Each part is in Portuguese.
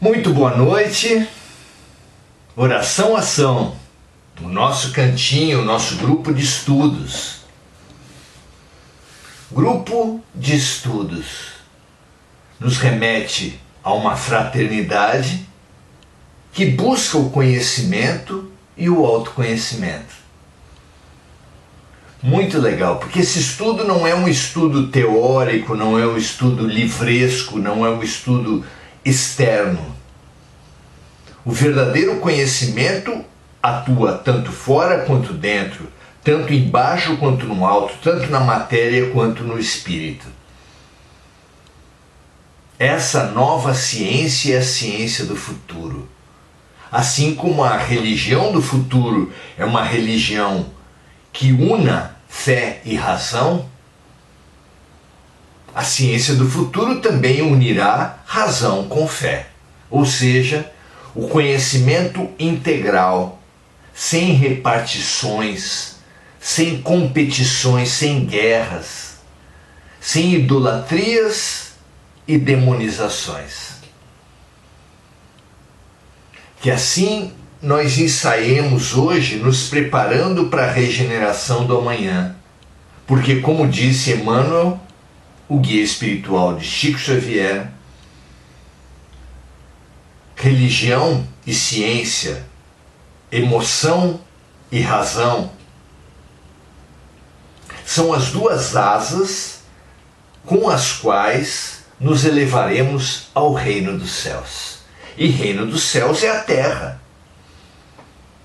Muito boa noite, oração ação, o nosso cantinho, o nosso grupo de estudos. Grupo de estudos nos remete a uma fraternidade que busca o conhecimento e o autoconhecimento. Muito legal, porque esse estudo não é um estudo teórico, não é um estudo livresco, não é um estudo externo. O verdadeiro conhecimento atua tanto fora quanto dentro, tanto embaixo quanto no alto, tanto na matéria quanto no espírito. Essa nova ciência é a ciência do futuro. Assim como a religião do futuro é uma religião que una fé e razão, a ciência do futuro também unirá razão com fé. Ou seja, o conhecimento integral, sem repartições, sem competições, sem guerras, sem idolatrias e demonizações. Que assim nós ensaiemos hoje, nos preparando para a regeneração do amanhã. Porque, como disse Emmanuel, o guia espiritual de Chico Xavier, religião e ciência, emoção e razão, são as duas asas com as quais nos elevaremos ao reino dos céus. E reino dos céus é a terra.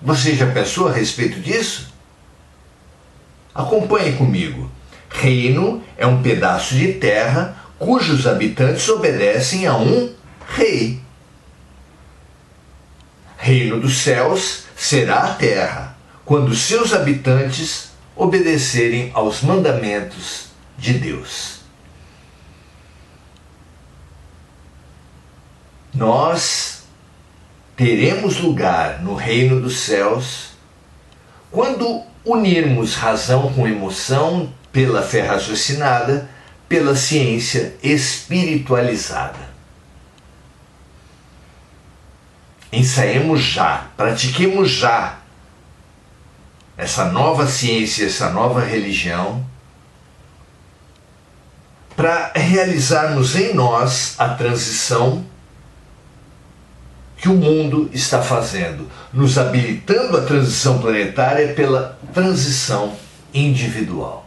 Você já pensou a respeito disso? Acompanhe comigo. Reino é um pedaço de terra cujos habitantes obedecem a um rei. Reino dos céus será a terra, quando seus habitantes obedecerem aos mandamentos de Deus. Nós teremos lugar no reino dos céus quando unirmos razão com emoção pela fé raciocinada, pela ciência espiritualizada. Ensaiemos já, pratiquemos já essa nova ciência, essa nova religião, para realizarmos em nós a transição que o mundo está fazendo, nos habilitando a transição planetária pela transição individual.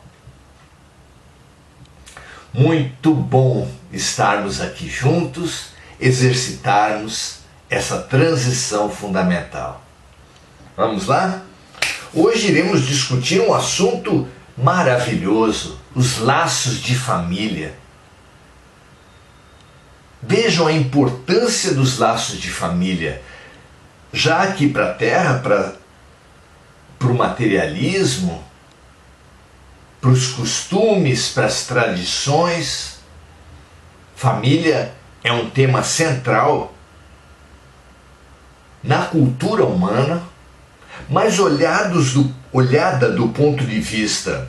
Muito bom estarmos aqui juntos, exercitarmos essa transição fundamental. Vamos lá? Hoje iremos discutir um assunto maravilhoso, os laços de família. Vejam a importância dos laços de família. Já aqui para a Terra, para o materialismo, para os costumes, para as tradições, família é um tema central na cultura humana, mas olhada do ponto de vista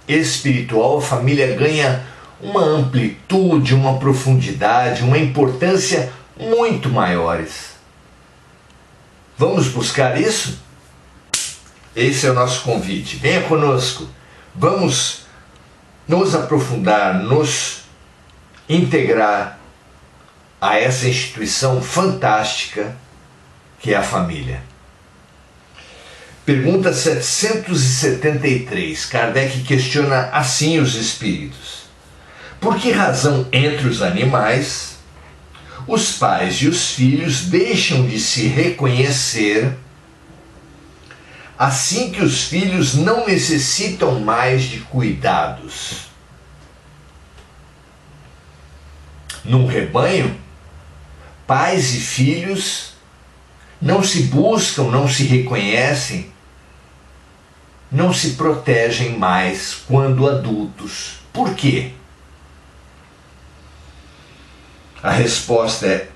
espiritual, a família ganha uma amplitude, uma profundidade, uma importância muito maiores. Vamos buscar isso? Esse é o nosso convite. Venha conosco. Vamos nos aprofundar, nos integrar a essa instituição fantástica que é a família. Pergunta 773. Kardec questiona assim os espíritos. Por que razão entre os animais, os pais e os filhos deixam de se reconhecer assim que os filhos não necessitam mais de cuidados? Num rebanho, pais e filhos não se buscam, não se reconhecem, não se protegem mais quando adultos. Por quê? A resposta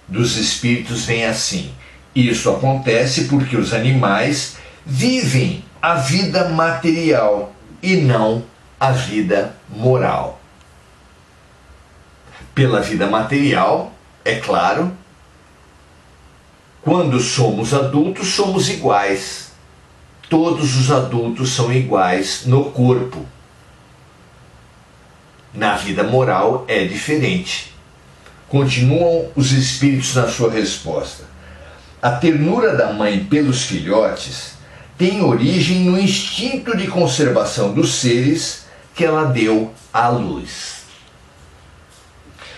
dos espíritos vem assim: isso acontece porque os animais vivem a vida material e não a vida moral. Pela vida material, é claro, Quando somos adultos, somos iguais. Todos os adultos são iguais no corpo. Na vida moral é diferente. Continuam os espíritos na sua resposta. A ternura da mãe pelos filhotes tem origem no instinto de conservação dos seres que ela deu à luz.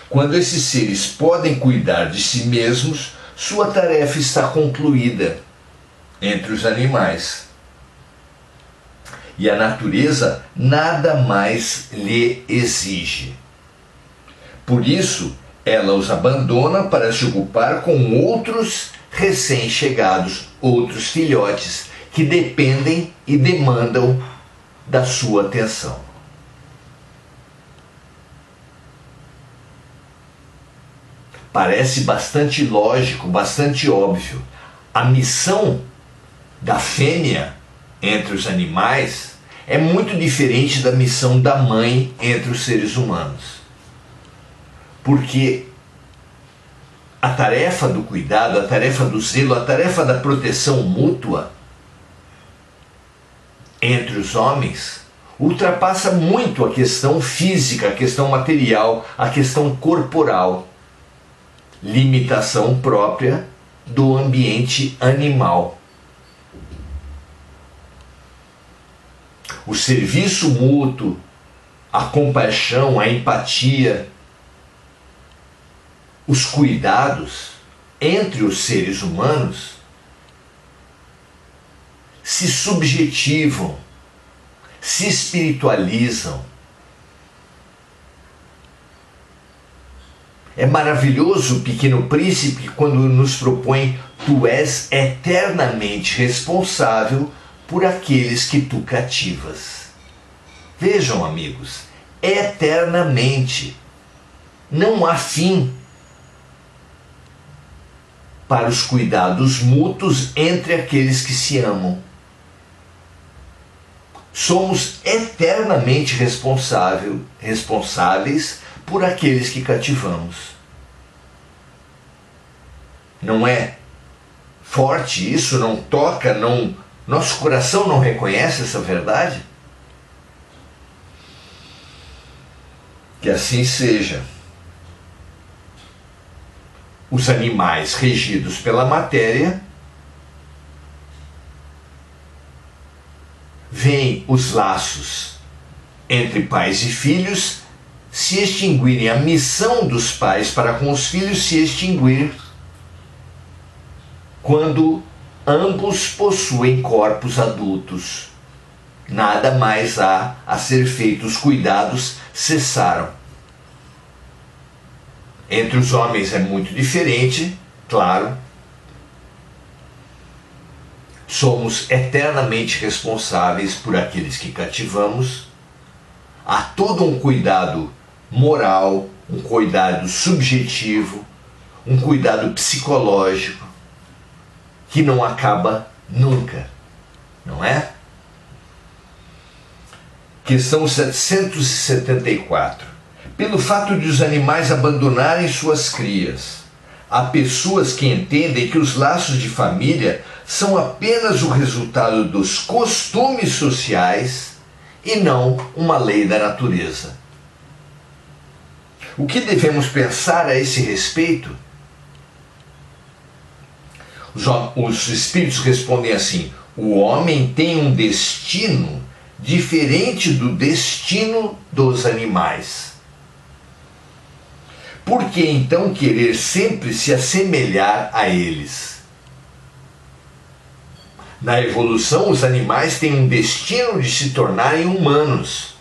Quando esses seres podem cuidar de si mesmos, sua tarefa está concluída entre os animais. E a natureza nada mais lhe exige. Por isso, ela os abandona para se ocupar com outros recém-chegados, outros filhotes, que dependem e demandam da sua atenção. Parece bastante lógico, bastante óbvio. A missão da fêmea entre os animais é muito diferente da missão da mãe entre os seres humanos. Porque a tarefa do cuidado, a tarefa do zelo, a tarefa da proteção mútua entre os homens ultrapassa muito a questão física, a questão material, a questão corporal. Limitação própria do ambiente animal. O serviço mútuo, a compaixão, a empatia, os cuidados entre os seres humanos se subjetivam, se espiritualizam. É maravilhoso o Pequeno Príncipe quando nos propõe: tu és eternamente responsável por aqueles que tu cativas. Vejam, amigos, eternamente. Não há fim para os cuidados mútuos entre aqueles que se amam. Somos eternamente responsáveis por aqueles que cativamos. Não é forte isso? Não toca? Nosso coração não reconhece essa verdade? Que assim seja. Os animais regidos pela matéria veem os laços entre pais e filhos se extinguirem, a missão dos pais para com os filhos se extinguir quando ambos possuem corpos adultos. Nada mais há a ser feito, os cuidados cessaram. Entre os homens é muito diferente, claro. Somos eternamente responsáveis por aqueles que cativamos. Há todo um cuidado moral, um cuidado subjetivo, um cuidado psicológico que não acaba nunca, não é? Questão 774. Pelo fato de os animais abandonarem suas crias, há pessoas que entendem que os laços de família são apenas o resultado dos costumes sociais e não uma lei da natureza. O que devemos pensar a esse respeito? Os espíritos respondem assim: o homem tem um destino diferente do destino dos animais. Por que então querer sempre se assemelhar a eles? Na evolução, os animais têm um destino de se tornarem humanos.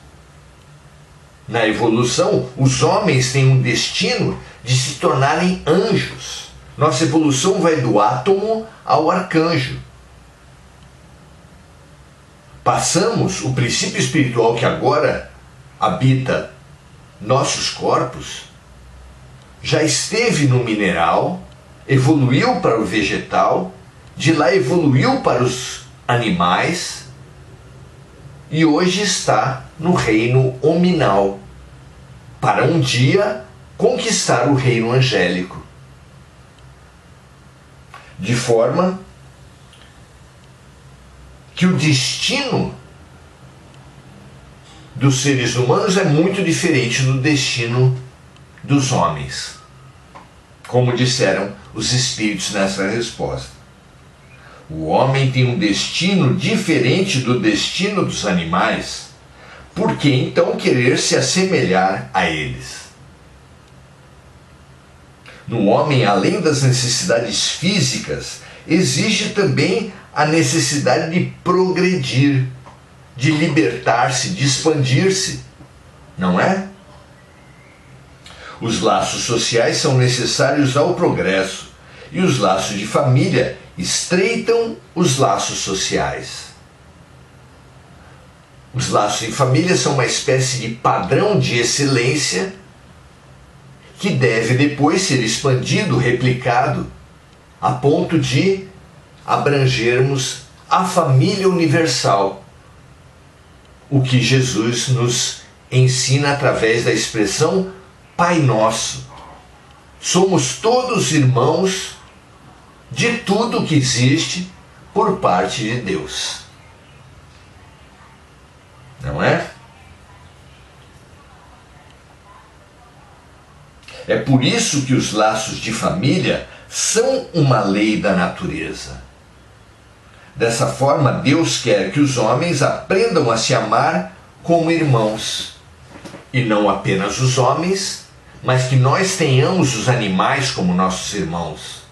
Na evolução, os homens têm um destino de se tornarem anjos. Nossa evolução vai do átomo ao arcanjo. Passamos o princípio espiritual que agora habita nossos corpos, já esteve no mineral, evoluiu para o vegetal, de lá evoluiu para os animais e hoje está no reino hominal, para um dia conquistar o reino angélico. de forma que o destino dos seres humanos é muito diferente do destino dos homens, como disseram os espíritos nessa resposta. O homem tem um destino diferente do destino dos animais. Por que então querer se assemelhar a eles? No homem, além das necessidades físicas, existe também a necessidade de progredir, de libertar-se, de expandir-se, não é? Os laços sociais são necessários ao progresso e os laços de família estreitam os laços sociais. Os laços de família são uma espécie de padrão de excelência que deve depois ser expandido, replicado, a ponto de abrangermos a família universal, o que Jesus nos ensina através da expressão Pai Nosso. Somos todos irmãos de tudo que existe por parte de Deus. Não é? É por isso que os laços de família são uma lei da natureza. Dessa forma, Deus quer que os homens aprendam a se amar como irmãos. E não apenas os homens, mas que nós tenhamos os animais como nossos irmãos,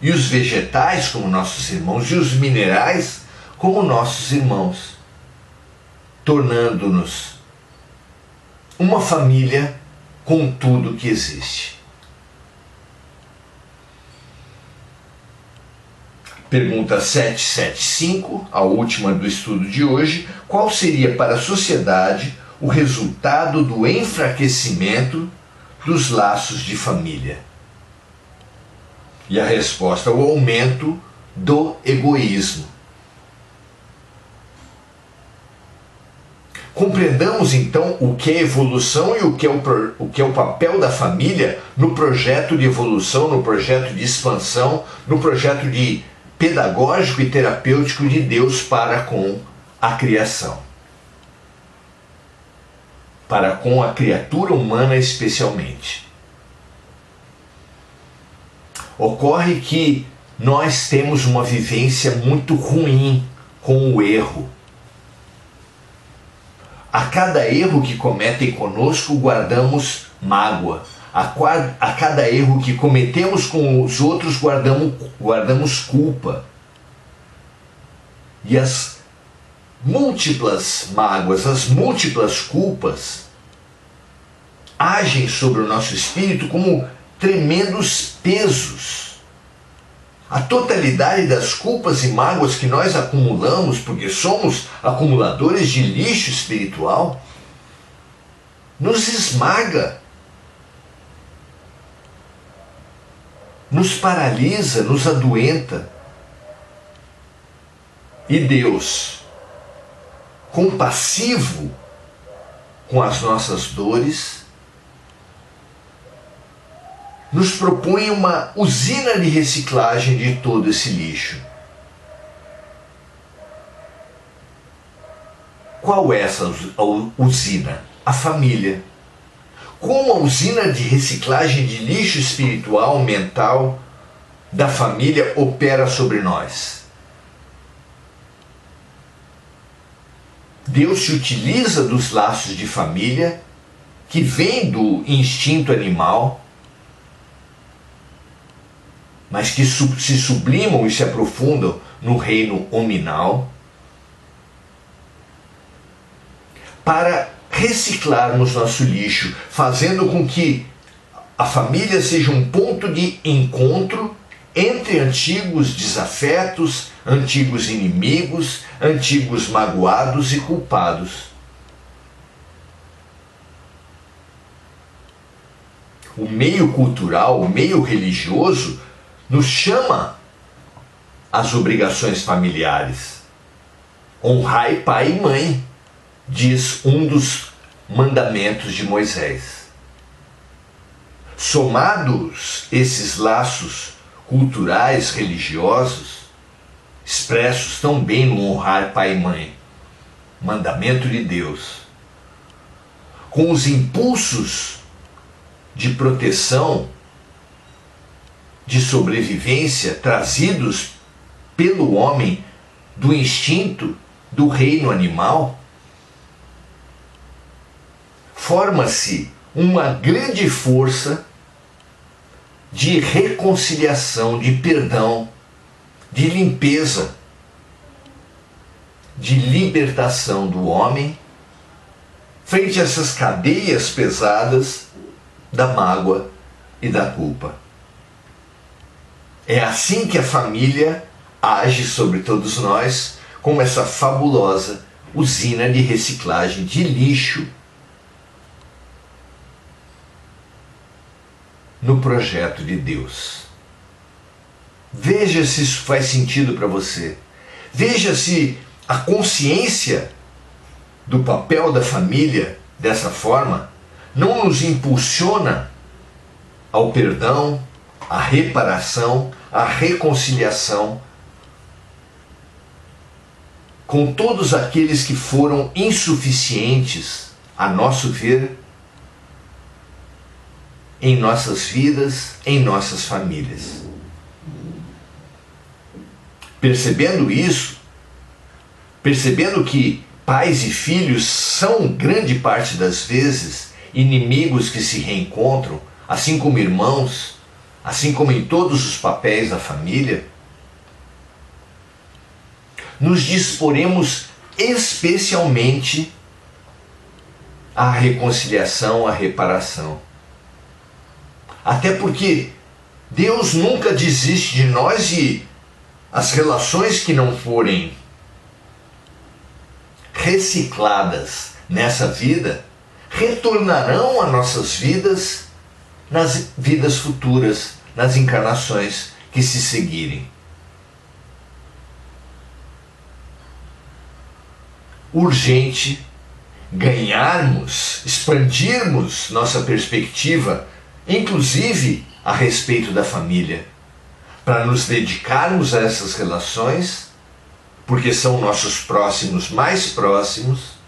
e os vegetais como nossos irmãos, e os minerais como nossos irmãos, tornando-nos uma família com tudo que existe. Pergunta 775, a última do estudo de hoje: qual seria para a sociedade o resultado do enfraquecimento dos laços de família? E a resposta: o aumento do egoísmo. Compreendamos então o que é evolução e o que é o papel da família no projeto de evolução, no projeto de expansão, no projeto de pedagógico e terapêutico de Deus para com a criação. Para com a criatura humana especialmente. Ocorre que nós temos uma vivência muito ruim com o erro. A cada erro que cometem conosco, guardamos mágoa. A cada erro que cometemos com os outros, guardamos culpa. E as múltiplas mágoas, as múltiplas culpas, agem sobre o nosso espírito como tremendos pesos. A totalidade das culpas e mágoas que nós acumulamos, porque somos acumuladores de lixo espiritual, nos esmaga, nos paralisa, nos adoenta. E Deus, compassivo com as nossas dores, nos propõe uma usina de reciclagem de todo esse lixo. Qual é essa usina? A família. Como a usina de reciclagem de lixo espiritual, mental, da família opera sobre nós? Deus se utiliza dos laços de família que vêm do instinto animal, mas que se sublimam e se aprofundam no reino hominal, para reciclarmos nosso lixo, fazendo com que a família seja um ponto de encontro entre antigos desafetos, antigos inimigos, antigos magoados e culpados. O meio cultural, o meio religioso, nos chama às obrigações familiares. Honrai pai e mãe, diz um dos mandamentos de Moisés. Somados esses laços culturais, religiosos, expressos tão bem no honrar pai e mãe, mandamento de Deus, com os impulsos de proteção, de sobrevivência trazidos pelo homem do instinto do reino animal, forma-se uma grande força de reconciliação, de perdão, de limpeza, de libertação do homem frente a essas cadeias pesadas da mágoa e da culpa. É assim que a família age sobre todos nós, como essa fabulosa usina de reciclagem de lixo no projeto de Deus. Veja se isso faz sentido para você. Veja se a consciência do papel da família dessa forma não nos impulsiona ao perdão, à reparação, à reconciliação com todos aqueles que foram insuficientes, a nosso ver, em nossas vidas, em nossas famílias. Percebendo isso, percebendo que pais e filhos são, grande parte das vezes, inimigos que se reencontram, assim como irmãos, assim como em todos os papéis da família, nos disporemos especialmente à reconciliação, à reparação. Até porque Deus nunca desiste de nós e as relações que não forem recicladas nessa vida retornarão a nossas vidas nas vidas futuras, nas encarnações que se seguirem. Urgente ganharmos, expandirmos nossa perspectiva, inclusive a respeito da família, para nos dedicarmos a essas relações, porque são nossos próximos mais próximos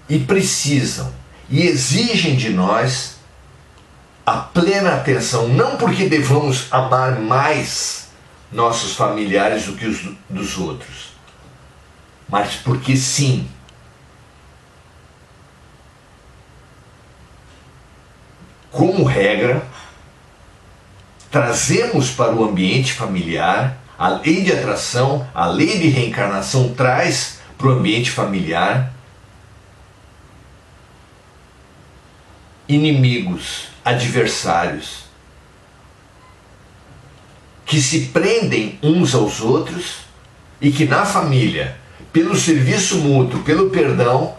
e precisam e exigem de nós a plena atenção, não porque devamos amar mais nossos familiares do que os dos outros, mas porque sim, como regra, trazemos para o ambiente familiar, a lei de atração, a lei de reencarnação traz para o ambiente familiar inimigos, adversários, que se prendem uns aos outros e que na família, pelo serviço mútuo, pelo perdão,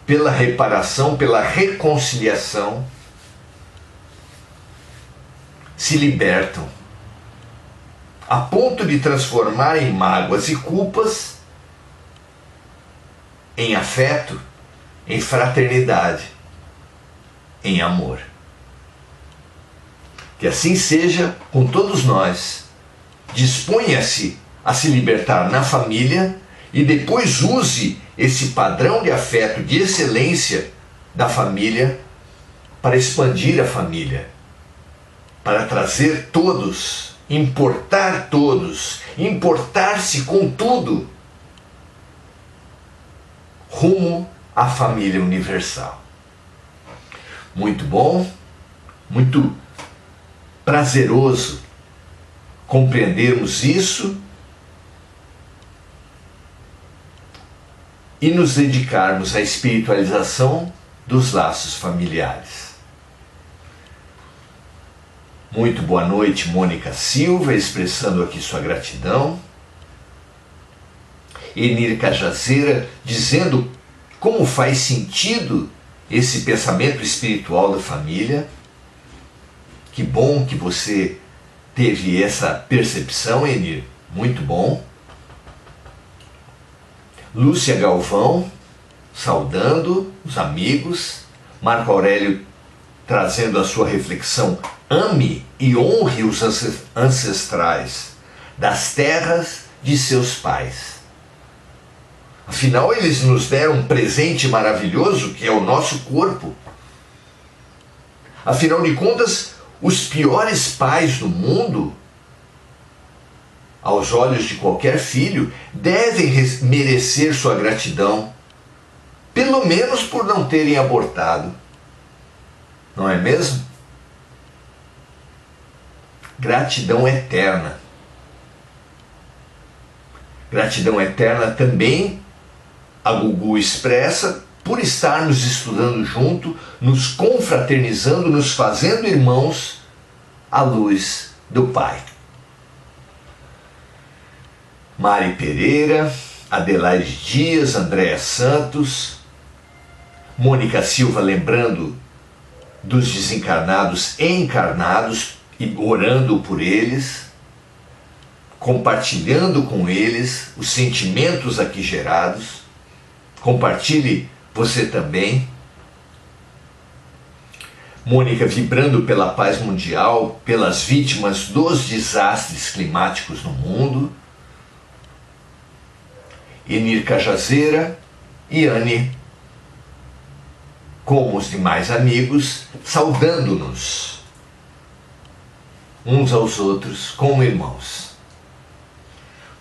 pela reparação, pela reconciliação, se libertam, a ponto de transformarem mágoas e culpas em afeto, em fraternidade, em amor. Que assim seja com todos nós. Disponha-se a se libertar na família e depois use esse padrão de afeto, de excelência da família para expandir a família, para trazer todos, importar-se com tudo rumo à família universal. Muito bom, muito prazeroso compreendermos isso e nos dedicarmos à espiritualização dos laços familiares. Muito boa noite, Mônica Silva, expressando aqui sua gratidão. Enir Cajazeira, dizendo como faz sentido esse pensamento espiritual da família. Que bom que você teve essa percepção, Enir. Muito bom. Lúcia Galvão, saudando os amigos. Marco Aurélio trazendo a sua reflexão: ame e honre os ancestrais das terras de seus pais. Afinal, eles nos deram um presente maravilhoso que é o nosso corpo. Afinal de contas, os piores pais do mundo, aos olhos de qualquer filho, devem merecer sua gratidão, pelo menos por não terem abortado. Não é mesmo? Gratidão eterna. Gratidão eterna também a Gugu expressa por estarmos estudando junto, nos confraternizando, nos fazendo irmãos à luz do Pai. Mari Pereira, Adelaide Dias, Andréa Santos, Mônica Silva lembrando dos desencarnados e encarnados e orando por eles, compartilhando com eles os sentimentos aqui gerados. Compartilhe você também. Mônica vibrando pela paz mundial, pelas vítimas dos desastres climáticos no mundo. Enir Cajazeira e Anne, como os demais amigos, saudando-nos uns aos outros como irmãos.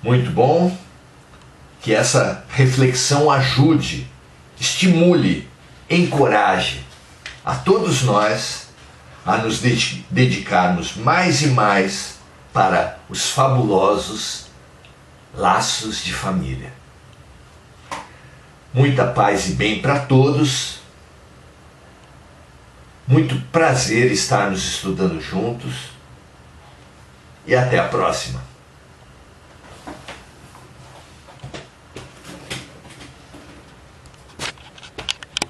Muito bom. Que essa reflexão ajude, estimule, encoraje a todos nós a nos dedicarmos mais e mais para os fabulosos laços de família. Muita paz e bem para todos. Muito prazer estarmos estudando juntos. E até a próxima.